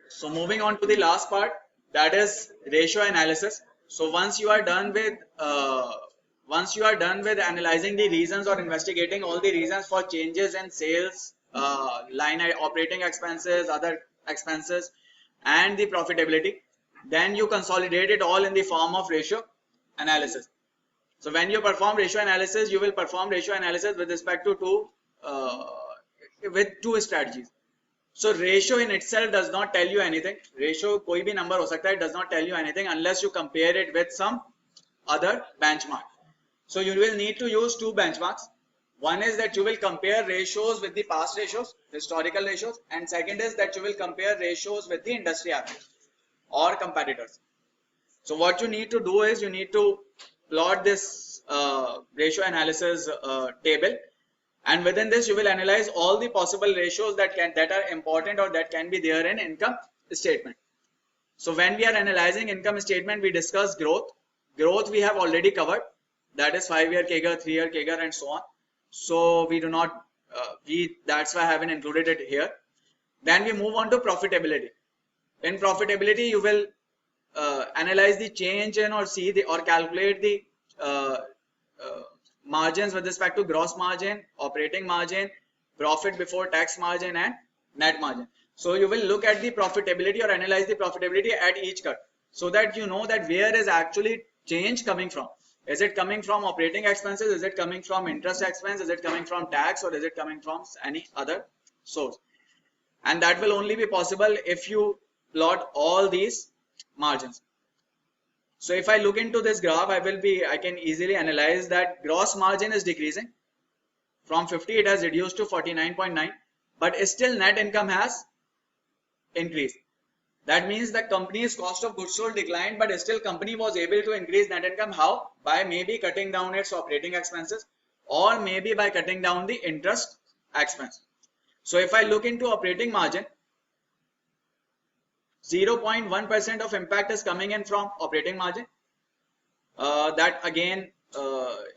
So moving on to the last part, that is ratio analysis. So once you are done with analyzing the reasons or investigating all the reasons for changes in sales, operating expenses, other expenses, and the profitability, then you consolidate it all in the form of ratio analysis. So when you perform ratio analysis, you will perform ratio analysis with respect to two strategies. So ratio in itself does not tell you anything. Ratio कोई भी number हो सकता है, does not tell you anything unless you compare it with some other benchmark. So you will need to use two benchmarks. One is that you will compare ratios with the past ratios, historical ratios, and second is that you will compare ratios with the industry average or competitors. So what you need to do is you need to plot this ratio analysis table, and within this you will analyze all the possible ratios that are important or that can be there in income statement. So when we are analyzing income statement, we discuss growth. Growth we have already covered, that is 5-year CAGR, 3-year CAGR, and so on. So we do not that's why I haven't included it here. Then we move on to profitability. In profitability, you will analyze the change in or calculate the margins with respect to gross margin, operating margin, profit before tax margin, and net margin. So you will look at the profitability or analyze the profitability at each cut, so that you know that where is actually change coming from. Is it coming from operating expenses? Is it coming from interest expense? Is it coming from tax, or is it coming from any other source? And that will only be possible if you plot all these margins. So if I look into this graph, I can easily analyze that gross margin is decreasing. From 50 it has reduced to 49.9, but still net income has increased. That means the company's cost of goods sold declined, but still company was able to increase net income. How? By maybe cutting down its operating expenses, or maybe by cutting down the interest expense. So if I look into operating margin, 0.1% of impact is coming in from operating margin. That again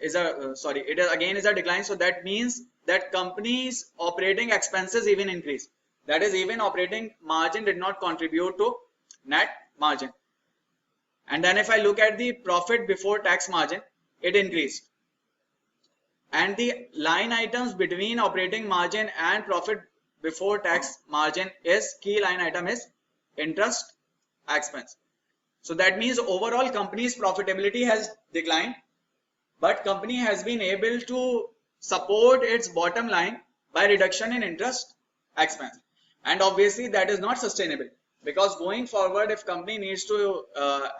is a decline. So that means that company's operating expenses even increase. That is, even operating margin did not contribute to net margin. And then if I look at the profit before tax margin, it increased. And the line items between operating margin and profit before tax margin key line item is interest expense. So that means overall company's profitability has declined, but company has been able to support its bottom line by reduction in interest expense. And obviously that is not sustainable, because going forward, if company needs to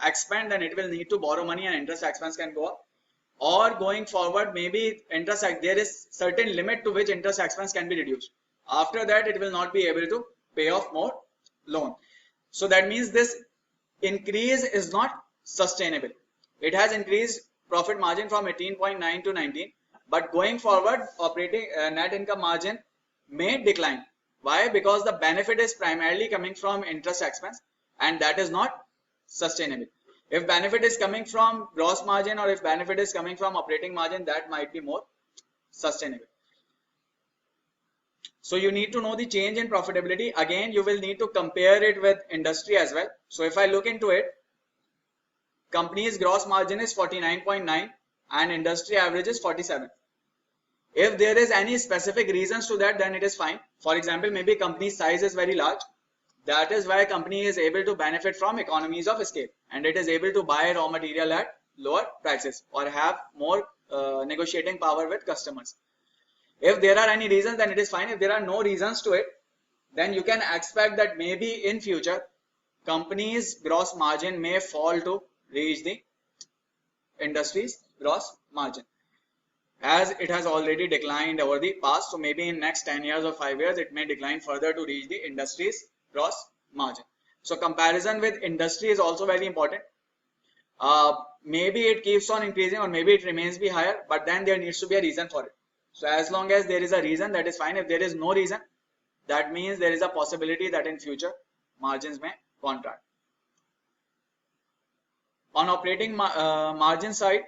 expand, then it will need to borrow money and interest expense can go up. Or going forward, maybe there is certain limit to which interest expense can be reduced. After that, it will not be able to pay off more loan. So that means this increase is not sustainable. It has increased profit margin from 18.9 to 19, but going forward, operating net income margin may decline. Why? Because the benefit is primarily coming from interest expense, and that is not sustainable. If benefit is coming from gross margin, or if benefit is coming from operating margin, that might be more sustainable. So you need to know the change in profitability. Again, you will need to compare it with industry as well. So if I look into it, company's gross margin is 49.9 and industry average is 47. If there is any specific reasons to that, then it is fine. For example, maybe company size is very large. That is why company is able to benefit from economies of scale, and it is able to buy raw material at lower prices or have more negotiating power with customers. If there are any reasons, then it is fine. If there are no reasons to it, then you can expect that maybe in future company's gross margin may fall to reach the industry's gross margin, as it has already declined over the past. So maybe in next 10 years or 5 years, it may decline further to reach the industry's gross margin. So comparison with industry is also very important. Maybe it keeps on increasing, or maybe it remains be higher, but then there needs to be a reason for it. So as long as there is a reason, that is fine. If there is no reason, that means there is a possibility that in future margins may contract. On operating margin side,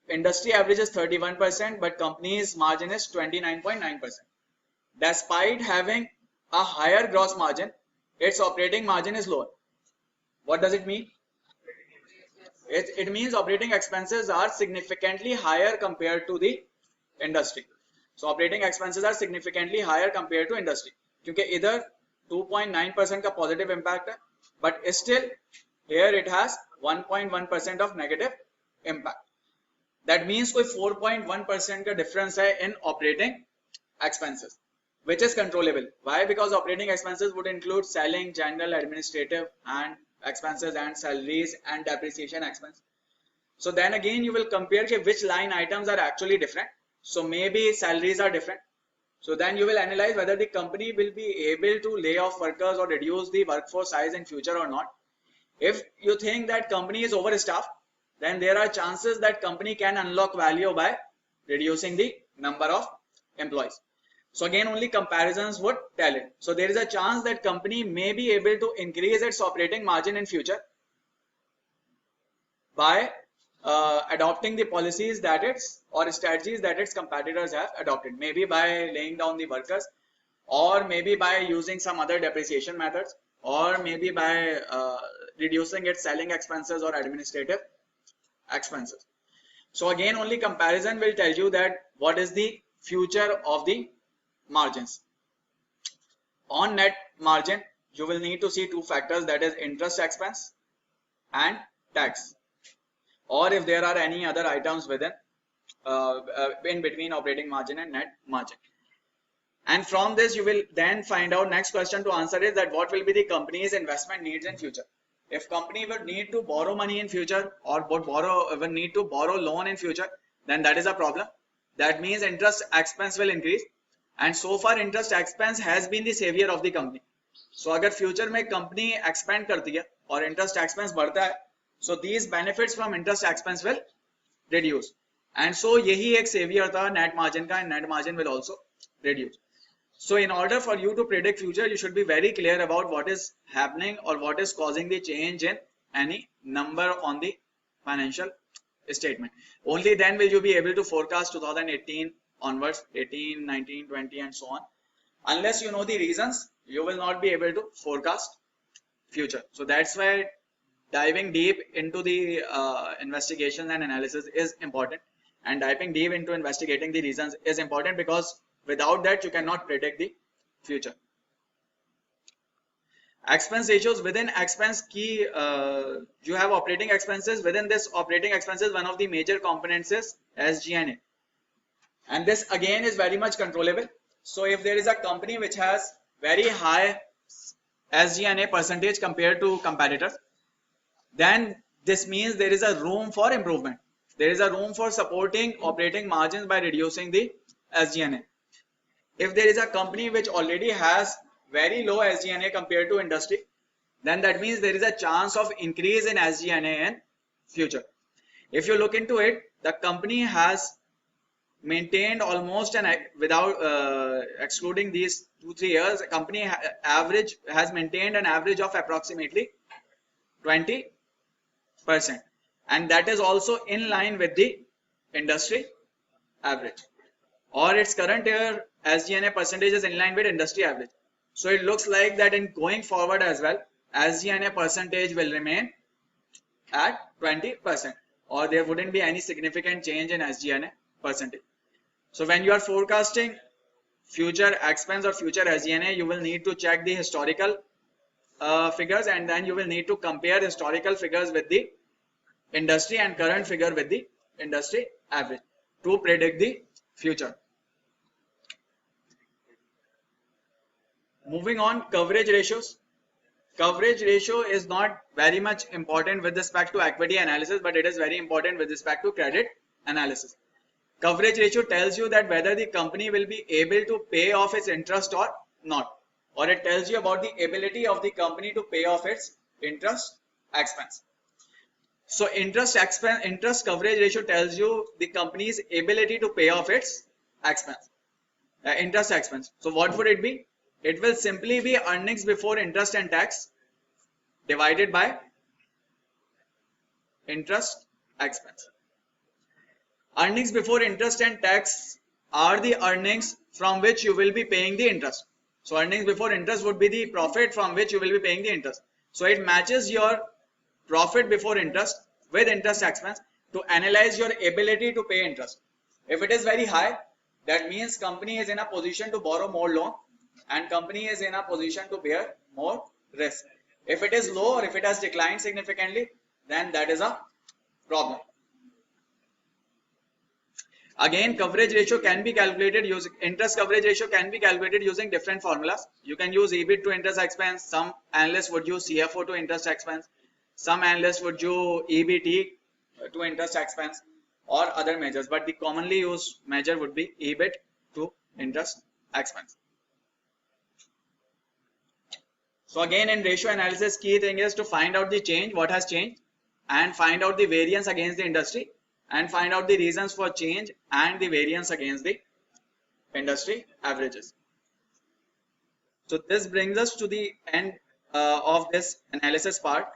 industry average is 31%, but company's margin is 29.9%. Despite having a higher gross margin, its operating margin is lower. What does it mean? It means operating expenses are significantly higher compared to the industry. So operating expenses are significantly higher compared to industry. क्योंकि इधर 2.9% का positive impact है, but still here it has 1.1% of negative impact. That means कोई 4.1% का difference है in operating expenses, which is controllable. Why? Because operating expenses would include selling, general, administrative and expenses and salaries and depreciation expense. So then again you will compare which line items are actually different. So maybe salaries are different. So then you will analyze whether the company will be able to lay off workers or reduce the workforce size in future or not. If you think that company is overstaffed, then there are chances that company can unlock value by reducing the number of employees. So again, only comparisons would tell it. So there is a chance that company may be able to increase its operating margin in future by adopting the policies that its or strategies that its competitors have adopted. Maybe by laying down the workers, or maybe by using some other depreciation methods, or maybe by reducing its selling expenses or administrative expenses. So again, only comparison will tell you that what is the future of the margins. On net margin, you will need to see two factors, that is interest expense and tax, or if there are any other items within in between operating margin and net margin. And from this you will then find out, next question to answer is that what will be the company's investment needs in future. If company would need to borrow money in future or would need to borrow loan in future, then that is a problem. That means interest expense will increase, and so far interest expense has been the savior of the company. So अगर future में company expand करती है और interest expense बढ़ता है, so these benefits from interest expense will reduce, and so यही एक savior था net margin का, and net margin will also reduce. So in order for you to predict future, you should be very clear about what is happening or what is causing the change in any number on the financial statement. Only then will you be able to forecast 2018 onwards, 18, 19, 20 and so on. Unless you know the reasons, you will not be able to forecast future. So that's why diving deep into the investigation and analysis is important, and diving deep into investigating the reasons is important, because without that you cannot predict the future. Expense ratios. Within expense key, you have operating expenses. Within this operating expenses, one of the major components is SG&A, and this again is very much controllable. So if there is a company which has very high SG&A percentage compared to competitors, then this means there is a room for improvement. There is a room for supporting operating margins by reducing the SG&A. If there is a company which already has very low SG&A compared to industry, then that means there is a chance of increase in SG&A in future. If you look into it, the company has maintained almost without excluding these 2-3 years, company average has maintained an average of approximately 20%, and that is also in line with the industry average, or its current year SG&A percentage is in line with industry average. So it looks like that in going forward as well, SG&A percentage will remain at 20%, or there wouldn't be any significant change in SG&A percentage. So when you are forecasting future expense or future SG&A, you will need to check the historical figures, and then you will need to compare historical figures with the industry and current figure with the industry average to predict the future. Moving on, coverage ratios. Coverage ratio is not very much important with respect to equity analysis, but it is very important with respect to credit analysis. Coverage ratio tells you that whether the company will be able to pay off its interest or not, or it tells you about the ability of the company to pay off its interest expense. So interest coverage ratio tells you the company's ability to pay off its expense, interest expense. So what would it be? It will simply be earnings before interest and tax divided by interest expense. Earnings before interest and tax are the earnings from which you will be paying the interest. So earnings before interest would be the profit from which you will be paying the interest. So it matches your profit before interest with interest expense to analyze your ability to pay interest. If it is very high, that means company is in a position to borrow more loan and company is in a position to bear more risk. If it is low or if it has declined significantly, then that is a problem. Again, coverage ratio can be calculated using interest coverage ratio can be calculated using different formulas. You can use EBIT to interest expense. Some analysts would use CFO to interest expense. Some analysts would use EBT to interest expense or other measures. But the commonly used measure would be EBIT to interest expense. So again, in ratio analysis, key thing is to find out the change, what has changed, and find out the variance against the industry, and find out the reasons for change and the variance against the industry averages. So this brings us to the end of this analysis part.